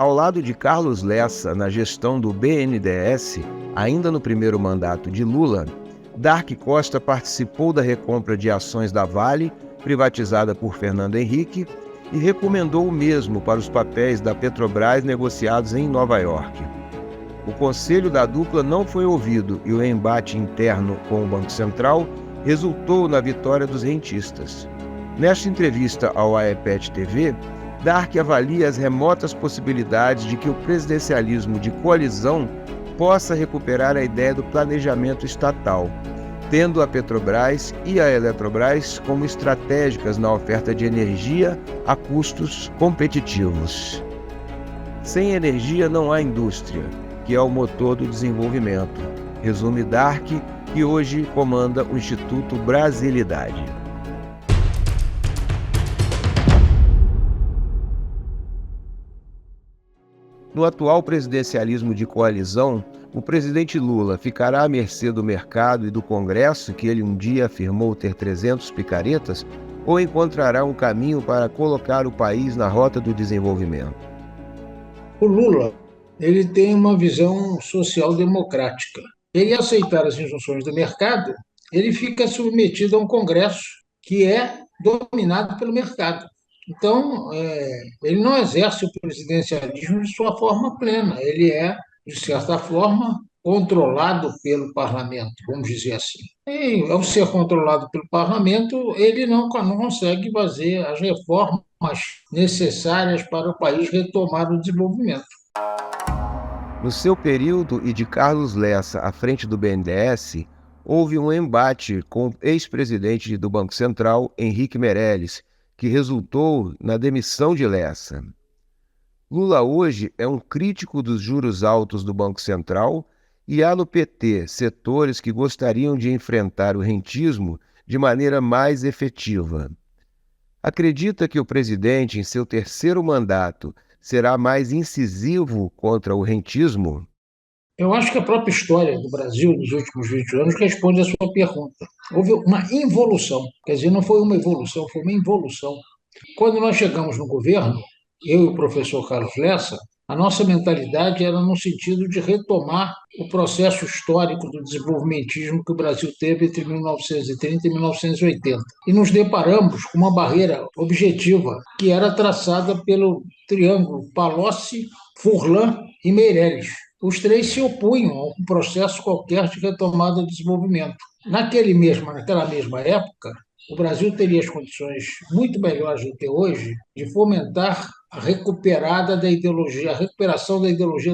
Ao lado de Carlos Lessa na gestão do BNDES, ainda no primeiro mandato de Lula, Darcy Costa participou da recompra de ações da Vale, privatizada por Fernando Henrique, e recomendou o mesmo para os papéis da Petrobras negociados em Nova York. O conselho da dupla não foi ouvido e o embate interno com o Banco Central resultou na vitória dos rentistas. Nesta entrevista ao AEPET TV, Darcy avalia as remotas possibilidades de que o presidencialismo de coalizão possa recuperar a ideia do planejamento estatal, tendo a Petrobras e a Eletrobras como estratégicas na oferta de energia a custos competitivos. Sem energia não há indústria, que é o motor do desenvolvimento, resume Darcy, que hoje comanda o Instituto Brasilidade. No atual presidencialismo de coalizão, o presidente Lula ficará à mercê do mercado e do Congresso, que ele um dia afirmou ter 300 picaretas, ou encontrará um caminho para colocar o país na rota do desenvolvimento? O Lula, ele tem uma visão social-democrática. Ele aceitar as injunções do mercado, ele fica submetido a um Congresso que é dominado pelo mercado. Então, ele não exerce o presidencialismo de sua forma plena, ele é, de certa forma, controlado pelo parlamento, vamos dizer assim. E, ao ser controlado pelo parlamento, ele não consegue fazer as reformas necessárias para o país retomar o desenvolvimento. No seu período e de Carlos Lessa à frente do BNDES, houve um embate com o ex-presidente do Banco Central, Henrique Meirelles, que resultou na demissão de Lessa. Lula hoje é um crítico dos juros altos do Banco Central e há no PT setores que gostariam de enfrentar o rentismo de maneira mais efetiva. Acredita que o presidente, em seu terceiro mandato, será mais incisivo contra o rentismo? Eu acho que a própria história do Brasil nos últimos 20 anos responde à sua pergunta. Houve uma involução, quer dizer, não foi uma evolução, foi uma involução. Quando nós chegamos no governo, eu e o professor Carlos Lessa, a nossa mentalidade era no sentido de retomar o processo histórico do desenvolvimentismo que o Brasil teve entre 1930 e 1980. E nos deparamos com uma barreira objetiva que era traçada pelo triângulo Palocci, Furlan e Meirelles. Os três se opunham a um processo qualquer de retomada do desenvolvimento. Naquela mesma época, o Brasil teria as condições muito melhores do que hoje de fomentar a recuperação da ideologia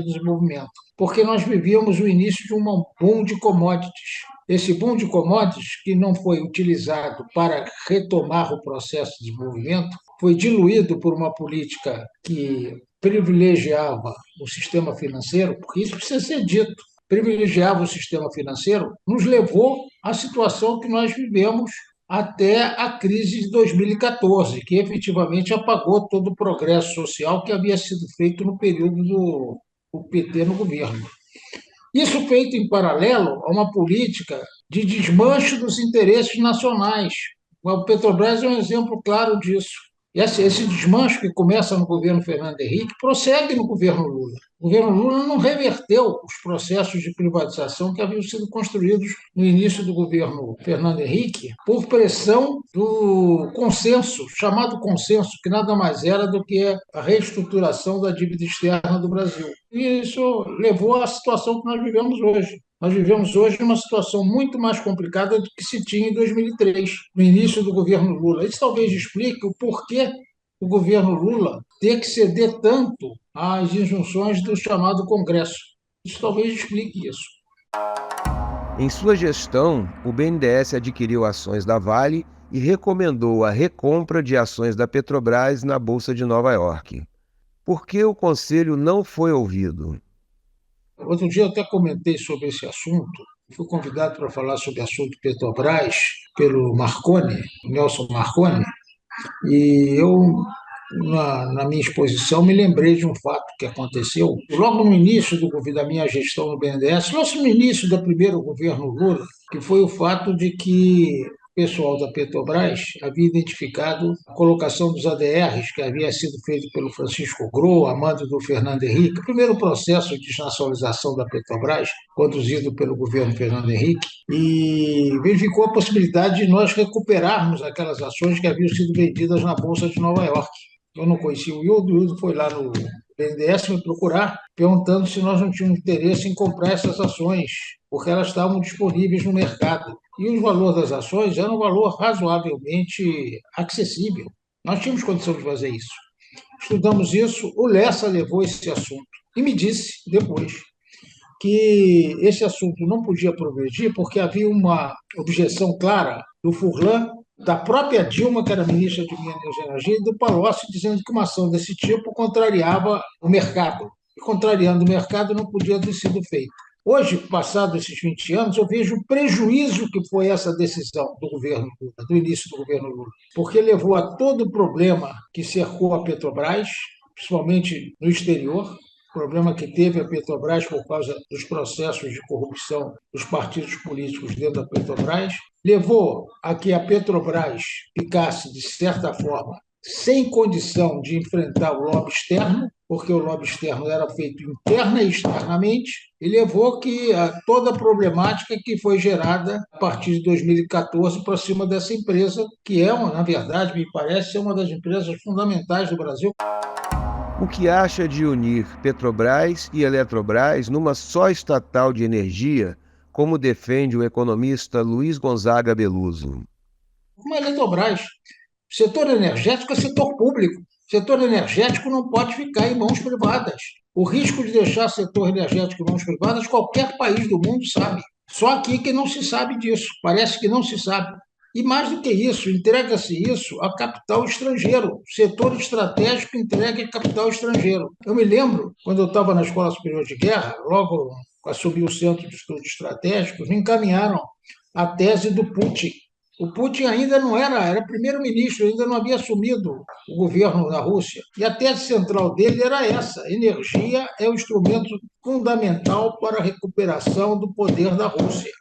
do desenvolvimento, porque nós vivíamos o início de um boom de commodities. Esse boom de commodities, que não foi utilizado para retomar o processo de desenvolvimento, foi diluído por uma política que privilegiava o sistema financeiro, porque isso precisa ser dito, privilegiava o sistema financeiro, nos levou à situação que nós vivemos até a crise de 2014, que efetivamente apagou todo o progresso social que havia sido feito no período do PT no governo. Isso feito em paralelo a uma política de desmanche dos interesses nacionais. O Petrobras é um exemplo claro disso. Esse desmanche que começa no governo Fernando Henrique prossegue no governo Lula. O governo Lula não reverteu os processos de privatização que haviam sido construídos no início do governo Fernando Henrique por pressão do consenso, chamado consenso, que nada mais era do que a reestruturação da dívida externa do Brasil. E isso levou à situação que nós vivemos hoje. Nós vivemos hoje uma situação muito mais complicada do que se tinha em 2003, no início do governo Lula. Isso talvez explique o porquê o governo Lula ter que ceder tanto às injunções do chamado Congresso. Isso talvez explique isso. Em sua gestão, o BNDES adquiriu ações da Vale e recomendou a recompra de ações da Petrobras na Bolsa de Nova York. Por que o conselho não foi ouvido? Outro dia eu até comentei sobre esse assunto. Fui convidado para falar sobre o assunto Petrobras pelo Marconi, Nelson Marconi, e eu, na minha exposição, me lembrei de um fato que aconteceu logo no início da minha gestão no BNDES, logo no início do primeiro governo Lula, que foi o fato de que pessoal da Petrobras havia identificado a colocação dos ADRs, que havia sido feito pelo Francisco Gro, a mando do Fernando Henrique, o primeiro processo de desnacionalização da Petrobras, conduzido pelo governo Fernando Henrique, e verificou a possibilidade de nós recuperarmos aquelas ações que haviam sido vendidas na Bolsa de Nova York. Eu não conhecia o Hildo foi lá no BNDES me procurar, perguntando se nós não tínhamos interesse em comprar essas ações, porque elas estavam disponíveis no mercado. E o valor das ações era um valor razoavelmente acessível. Nós tínhamos condição de fazer isso. Estudamos isso, o Lessa levou esse assunto e me disse depois que esse assunto não podia progredir porque havia uma objeção clara do Furlan, da própria Dilma, que era ministra de Minas e Energia, e do Palocci, dizendo que uma ação desse tipo contrariava o mercado. E contrariando o mercado não podia ter sido feito. Hoje, passados esses 20 anos, eu vejo o prejuízo que foi essa decisão do governo Lula, do início do governo Lula, porque levou a todo o problema que cercou a Petrobras, principalmente no exterior, problema que teve a Petrobras por causa dos processos de corrupção dos partidos políticos dentro da Petrobras, levou a que a Petrobras ficasse, de certa forma, sem condição de enfrentar o lobby externo, porque o lobby externo era feito interna e externamente, e levou que a toda a problemática que foi gerada a partir de 2014 para cima dessa empresa, que é, na verdade, me parece ser uma das empresas fundamentais do Brasil. O que acha de unir Petrobras e Eletrobras numa só estatal de energia, como defende o economista Luiz Gonzaga Beluso? Como a Eletrobras. Setor energético é setor público. Setor energético não pode ficar em mãos privadas. O risco de deixar setor energético em mãos privadas, qualquer país do mundo sabe. Só aqui que não se sabe disso. Parece que não se sabe. E mais do que isso, entrega-se isso a capital estrangeiro. Setor estratégico entregue a capital estrangeiro. Eu me lembro, quando eu estava na Escola Superior de Guerra, logo assumi o Centro de Estudos Estratégicos, me encaminharam a tese do Putin. O Putin ainda não era primeiro-ministro, ainda não havia assumido o governo da Rússia. E a tese central dele era essa: energia é o instrumento fundamental para a recuperação do poder da Rússia,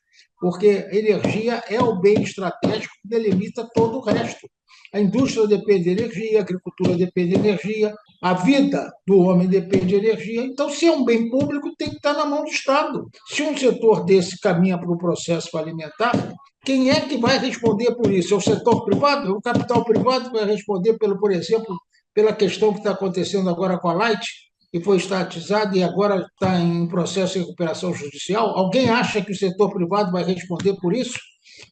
porque a energia é o bem estratégico que delimita todo o resto. A indústria depende de energia, a agricultura depende de energia, a vida do homem depende de energia. Então, se é um bem público, tem que estar na mão do Estado. Se um setor desse caminha para o processo alimentar, quem é que vai responder por isso? É o setor privado? O capital privado vai responder, por exemplo, pela questão que está acontecendo agora com a Light, que foi estatizada e agora está em processo de recuperação judicial? Alguém acha que o setor privado vai responder por isso?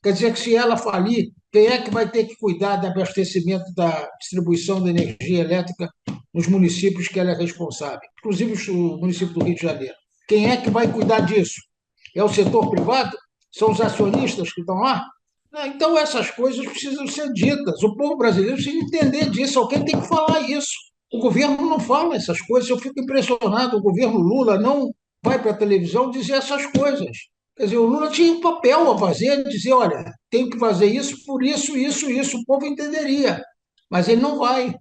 Quer dizer que se ela falir, quem é que vai ter que cuidar do abastecimento da distribuição da energia elétrica nos municípios que ela é responsável? Inclusive o município do Rio de Janeiro. Quem é que vai cuidar disso? É o setor privado? São os acionistas que estão lá? Então, essas coisas precisam ser ditas. O povo brasileiro precisa entender disso. Alguém tem que falar isso. O governo não fala essas coisas. Eu fico impressionado. O governo Lula não vai para a televisão dizer essas coisas. Quer dizer, o Lula tinha um papel a fazer, dizer, olha, tem que fazer isso, por isso, isso, isso. O povo entenderia. Mas ele não vai.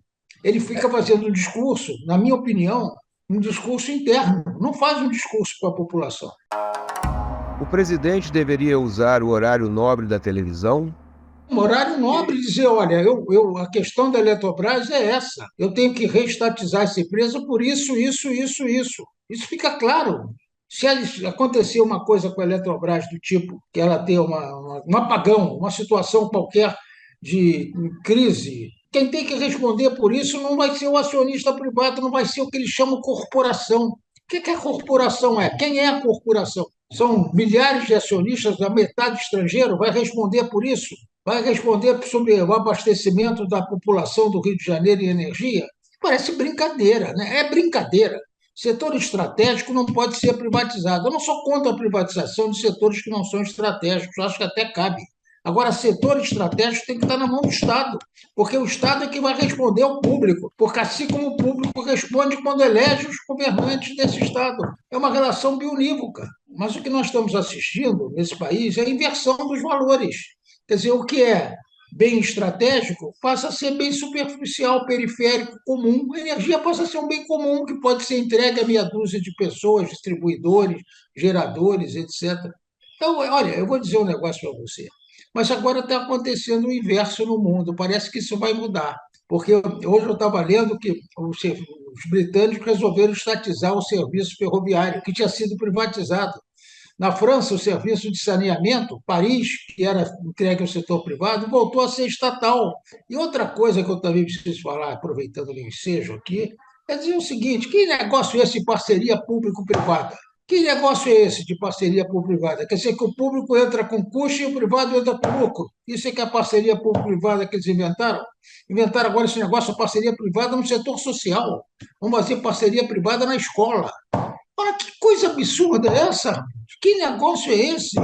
Ele fica fazendo um discurso, na minha opinião, um discurso interno. Não faz um discurso para a população. O presidente deveria usar o horário nobre da televisão? Um horário nobre dizer, olha, a questão da Eletrobras é essa. Eu tenho que reestatizar essa empresa por isso, isso, isso, isso. Isso fica claro. Se acontecer uma coisa com a Eletrobras do tipo que ela tem um apagão, uma situação qualquer de crise, quem tem que responder por isso não vai ser o acionista privado, não vai ser o que eles chamam corporação. O que a corporação é? Quem é a corporação? São milhares de acionistas, a metade estrangeiro, vai responder por isso? Vai responder sobre o abastecimento da população do Rio de Janeiro em energia? Parece brincadeira, né? É brincadeira. Setor estratégico não pode ser privatizado. Eu não sou contra a privatização de setores que não são estratégicos, acho que até cabe. Agora, setor estratégico tem que estar na mão do Estado, porque o Estado é que vai responder ao público, porque assim como o público responde quando elege os governantes desse Estado. É uma relação bionívoca. Mas o que nós estamos assistindo nesse país é a inversão dos valores. Quer dizer, o que é bem estratégico passa a ser bem superficial, periférico, comum. A energia passa a ser um bem comum que pode ser entregue a meia dúzia de pessoas, distribuidores, geradores, etc. Então, olha, eu vou dizer um negócio para você. Mas agora está acontecendo o inverso no mundo, parece que isso vai mudar. Porque hoje eu estava lendo que os britânicos resolveram estatizar o serviço ferroviário, que tinha sido privatizado. Na França, o serviço de saneamento, Paris, que era entregue ao setor privado, voltou a ser estatal. E outra coisa que eu também preciso falar, aproveitando o ensejo aqui, é dizer o seguinte: que negócio é esse de parceria público-privada? Que negócio é esse de parceria público-privada? Quer dizer que o público entra com custo e o privado entra com lucro. Isso é que é a parceria público-privada que eles inventaram. Inventaram agora esse negócio, a parceria privada no setor social. Vamos fazer parceria privada na escola. Ora, que coisa absurda é essa? Que negócio é esse?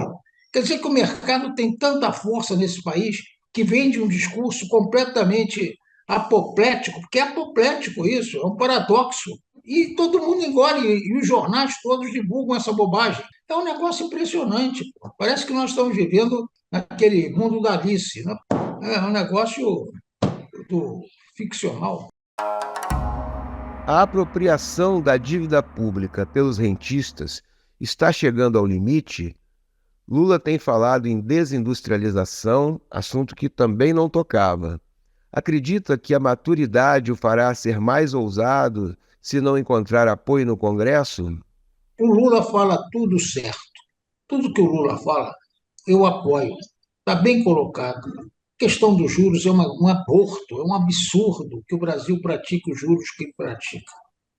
Quer dizer que o mercado tem tanta força nesse país que vende um discurso completamente apoplético, porque é apoplético isso, é um paradoxo. E todo mundo engole, e os jornais todos divulgam essa bobagem. É um negócio impressionante. Pô. Parece que nós estamos vivendo naquele mundo da Alice. Né? É um negócio ficcional. A apropriação da dívida pública pelos rentistas está chegando ao limite. Lula tem falado em desindustrialização, assunto que também não tocava. Acredita que a maturidade o fará ser mais ousado se não encontrar apoio no Congresso? O Lula fala tudo certo. Tudo que o Lula fala, eu apoio. Está bem colocado. A questão dos juros é um aborto, é um absurdo que o Brasil pratique os juros que pratica.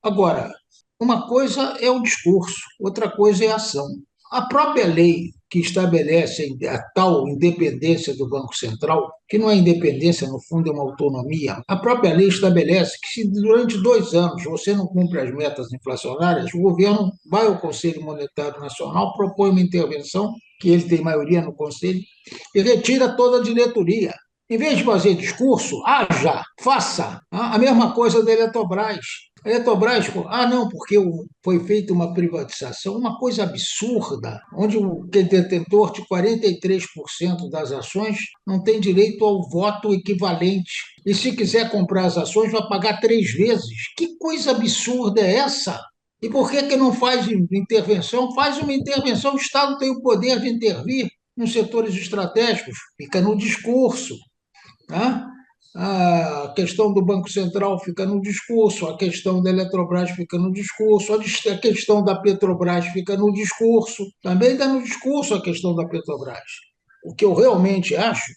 Agora, uma coisa é o discurso, outra coisa é a ação. A própria lei que estabelece a tal independência do Banco Central, que não é independência, no fundo é uma autonomia, a própria lei estabelece que se durante 2 anos você não cumpre as metas inflacionárias, o governo vai ao Conselho Monetário Nacional, propõe uma intervenção, que ele tem maioria no Conselho, e retira toda a diretoria. Em vez de fazer discurso, haja, faça. A mesma coisa da Eletrobras. A Eletrobras, não, porque foi feita uma privatização, uma coisa absurda, onde o detentor de 43% das ações não tem direito ao voto equivalente. E se quiser comprar as ações, vai pagar 3 vezes. Que coisa absurda é essa? E por que não faz intervenção? Faz uma intervenção, o Estado tem o poder de intervir nos setores estratégicos, fica no discurso. Né? A questão do Banco Central fica no discurso, a questão da Eletrobras fica no discurso, a questão da Petrobras fica no discurso, também está no discurso a questão da Petrobras. O que eu realmente acho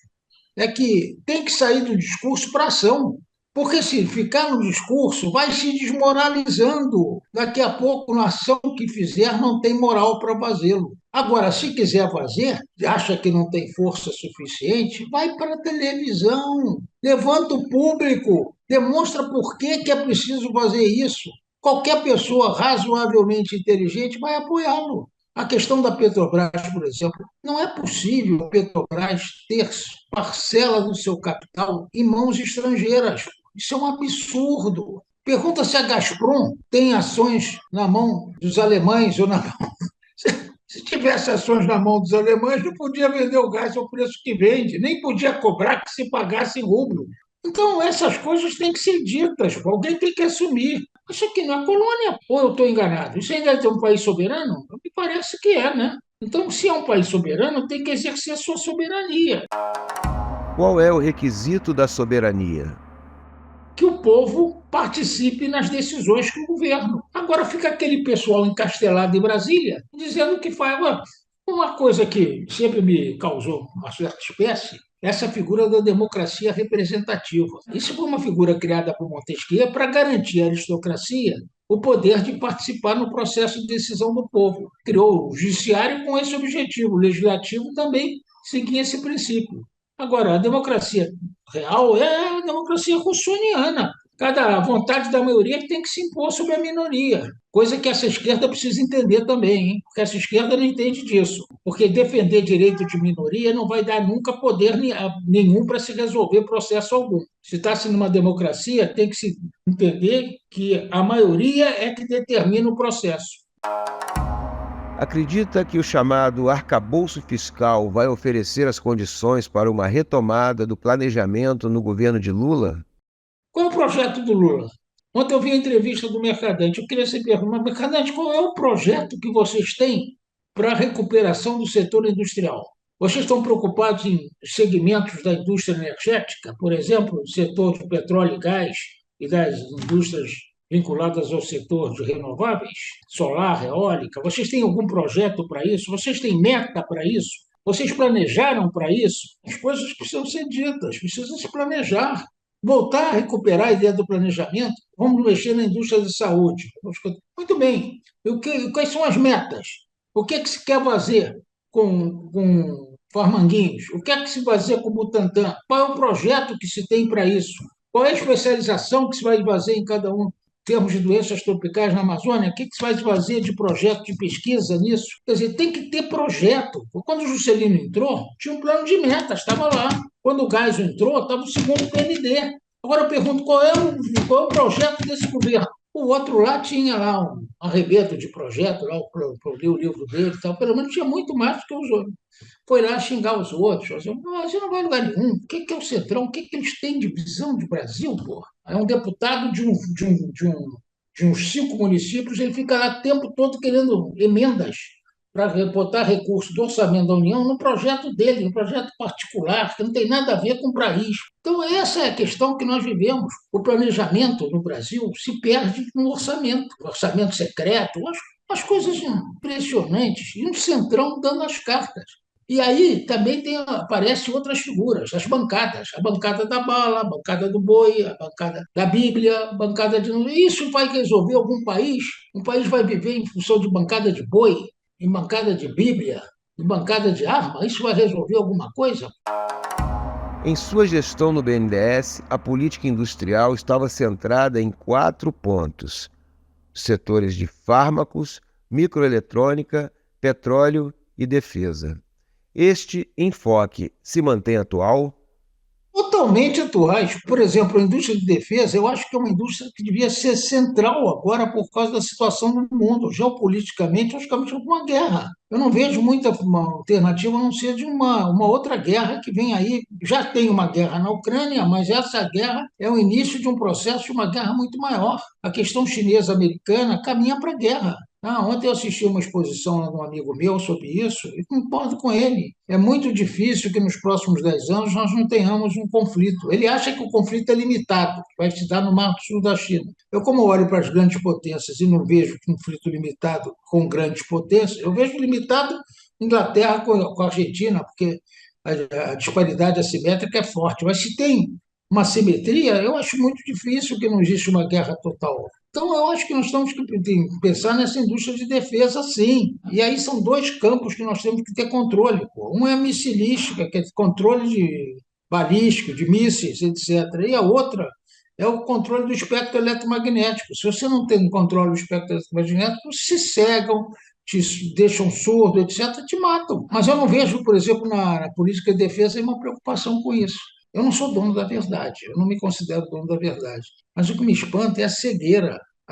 é que tem que sair do discurso para a ação. Porque se ficar no discurso, vai se desmoralizando. Daqui a pouco, na ação que fizer, não tem moral para fazê-lo. Agora, se quiser fazer, acha que não tem força suficiente, vai para a televisão, levanta o público, demonstra por que é preciso fazer isso. Qualquer pessoa razoavelmente inteligente vai apoiá-lo. A questão da Petrobras, por exemplo, não é possível a Petrobras ter parcela do seu capital em mãos estrangeiras. Isso é um absurdo. Pergunta se a Gazprom tem ações na mão dos alemães ou na mão. Se tivesse ações na mão dos alemães, não podia vender o gás ao preço que vende, nem podia cobrar que se pagasse em rublo. Então, essas coisas têm que ser ditas, alguém tem que assumir. Isso aqui não é colônia, ou eu estou enganado? Isso ainda é um país soberano? Me parece que é, né? Então, se é um país soberano, tem que exercer a sua soberania. Qual é o requisito da soberania? Que o povo participe nas decisões do governo. Agora fica aquele pessoal encastelado em Brasília dizendo que faz. Uma coisa que sempre me causou uma certa espécie é essa figura da democracia representativa. Isso foi uma figura criada por Montesquieu para garantir à aristocracia o poder de participar no processo de decisão do povo. Criou o judiciário com esse objetivo, o legislativo também seguia esse princípio. Agora, a democracia real é a democracia russoniana. Cada vontade da maioria tem que se impor sobre a minoria. Coisa que essa esquerda precisa entender também, hein? Porque essa esquerda não entende disso. Porque defender direito de minoria não vai dar nunca poder nenhum para se resolver processo algum. Se está-se numa democracia, tem que se entender que a maioria é que determina o processo. Acredita que o chamado arcabouço fiscal vai oferecer as condições para uma retomada do planejamento no governo de Lula? Qual é o projeto do Lula? Ontem eu vi a entrevista do Mercadante. Eu queria saber, mas Mercadante, qual é o projeto que vocês têm para a recuperação do setor industrial? Vocês estão preocupados em segmentos da indústria energética, por exemplo, o setor de petróleo e gás e das indústrias vinculadas ao setor de renováveis, solar, eólica? Vocês têm algum projeto para isso? Vocês têm meta para isso? Vocês planejaram para isso? As coisas precisam ser ditas, precisam se planejar. Voltar a recuperar a ideia do planejamento, vamos mexer na indústria da saúde. Muito bem. Quais são as metas? O que é que se quer fazer com Farmanguinhos? O que é que se vai fazer com o Butantan? Qual é o projeto que se tem para isso? Qual é a especialização que se vai fazer em cada um? Em termos de doenças tropicais na Amazônia, o que se vai fazer de projeto de pesquisa nisso? Quer dizer, tem que ter projeto. Quando o Juscelino entrou, tinha um plano de metas, estava lá. Quando o Geisel entrou, estava o segundo PND. Agora eu pergunto qual é o projeto desse governo? O outro lá tinha lá um arrebeto de projeto, lá eu li o livro dele e tal, pelo menos tinha muito mais do que os outros. Foi lá xingar os outros, assim, você não vai a lugar nenhum. O que é o Centrão? O que eles têm de visão de Brasil, porra? É um deputado de uns 5 municípios, ele fica lá o tempo todo querendo emendas para botar recurso do orçamento da União no projeto dele, no projeto particular, que não tem nada a ver com o país. Então, essa é a questão que nós vivemos. O planejamento no Brasil se perde no orçamento secreto, as coisas impressionantes, e um centrão dando as cartas. E aí também aparecem outras figuras, as bancadas, a bancada da bala, a bancada do boi, a bancada da Bíblia, a bancada de. Isso vai resolver algum país? Um país vai viver em função de bancada de boi, em bancada de Bíblia, em bancada de arma? Isso vai resolver alguma coisa? Em sua gestão no BNDES, a política industrial estava centrada em 4 pontos: setores de fármacos, microeletrônica, petróleo e defesa. Este enfoque se mantém atual? Totalmente atuais. Por exemplo, a indústria de defesa, eu acho que é uma indústria que devia ser central agora por causa da situação do mundo. Geopoliticamente, eu acho que é uma guerra. Eu não vejo muita uma alternativa a não ser de uma outra guerra que vem aí. Já tem uma guerra na Ucrânia, mas essa guerra é o início de um processo de uma guerra muito maior. A questão chinesa-americana caminha para a guerra. Ontem eu assisti uma exposição lá de um amigo meu sobre isso e concordo com ele. É muito difícil que nos próximos 10 anos nós não tenhamos um conflito. Ele acha que o conflito é limitado, que vai se dar no Mar do Sul da China. Eu, como olho para as grandes potências e não vejo conflito limitado com grandes potências, eu vejo limitado Inglaterra com a Argentina, porque a disparidade assimétrica é forte. Mas se tem uma simetria, eu acho muito difícil que não exista uma guerra total. Então, eu acho que nós temos que pensar nessa indústria de defesa, sim. E aí são 2 campos que nós temos que ter controle. Pô. Um é a missilística, que é controle de balístico, de mísseis, etc. E a outra é o controle do espectro eletromagnético. Se você não tem controle do espectro eletromagnético, se cegam, te deixam surdo, etc., te matam. Mas eu não vejo, por exemplo, na política de defesa uma preocupação com isso. Eu não sou dono da verdade, eu não me considero dono da verdade. Mas o que me espanta é a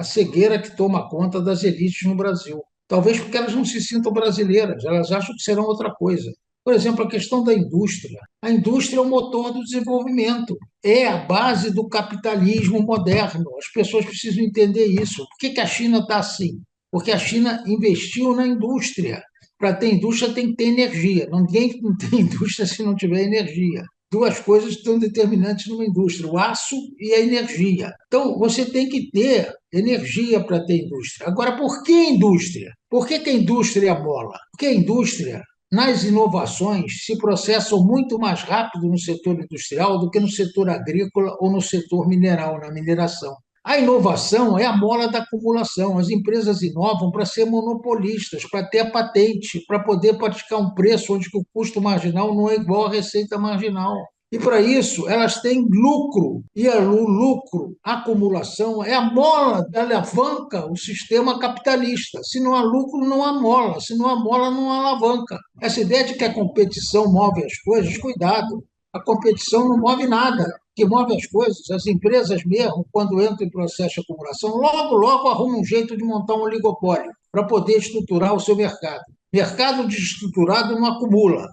cegueira que toma conta das elites no Brasil. Talvez porque elas não se sintam brasileiras, elas acham que serão outra coisa. Por exemplo, a questão da indústria. A indústria é o motor do desenvolvimento, é a base do capitalismo moderno. As pessoas precisam entender isso. Por que a China está assim? Porque a China investiu na indústria. Para ter indústria tem que ter energia. Ninguém não tem indústria se não tiver energia. 2 coisas estão determinantes numa indústria: o aço e a energia. Então, você tem que ter energia para ter indústria. Agora, por que indústria? Por que a indústria é a bola? Porque a indústria, nas inovações, se processam muito mais rápido no setor industrial do que no setor agrícola ou no setor mineral, na mineração. A inovação é a mola da acumulação. As empresas inovam para ser monopolistas, para ter a patente, para poder praticar um preço onde o custo marginal não é igual à receita marginal. E para isso, elas têm lucro. E o lucro, a acumulação, é a mola que alavanca o sistema capitalista. Se não há lucro, não há mola. Se não há mola, não há alavanca. Essa ideia de que a competição move as coisas, cuidado. A competição não move nada. O que move as coisas, as empresas mesmo, quando entram em processo de acumulação, logo, logo arrumam um jeito de montar um oligopólio para poder estruturar o seu mercado. Mercado desestruturado não acumula.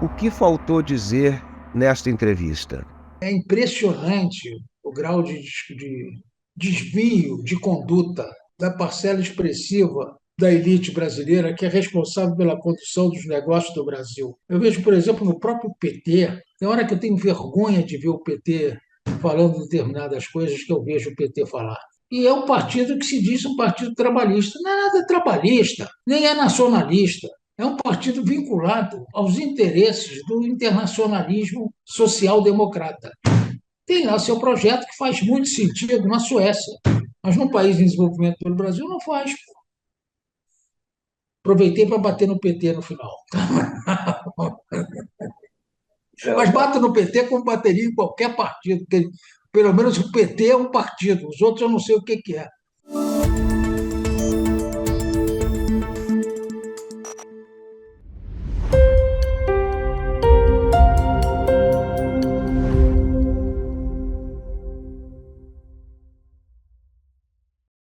O que faltou dizer nesta entrevista? É impressionante o grau de desvio de conduta da parcela expressiva da elite brasileira que é responsável pela condução dos negócios do Brasil. Eu vejo, por exemplo, no próprio PT, tem hora que eu tenho vergonha de ver o PT falando determinadas coisas que eu vejo o PT falar. E é um partido que se diz um partido trabalhista. Não é nada trabalhista, nem é nacionalista. É um partido vinculado aos interesses do internacionalismo social-democrata. Tem lá seu projeto que faz muito sentido na Suécia, mas num país em desenvolvimento pelo Brasil não faz. Aproveitei para bater no PT no final. Mas bato no PT como bateria em qualquer partido, porque pelo menos o PT é um partido, os outros eu não sei o que é.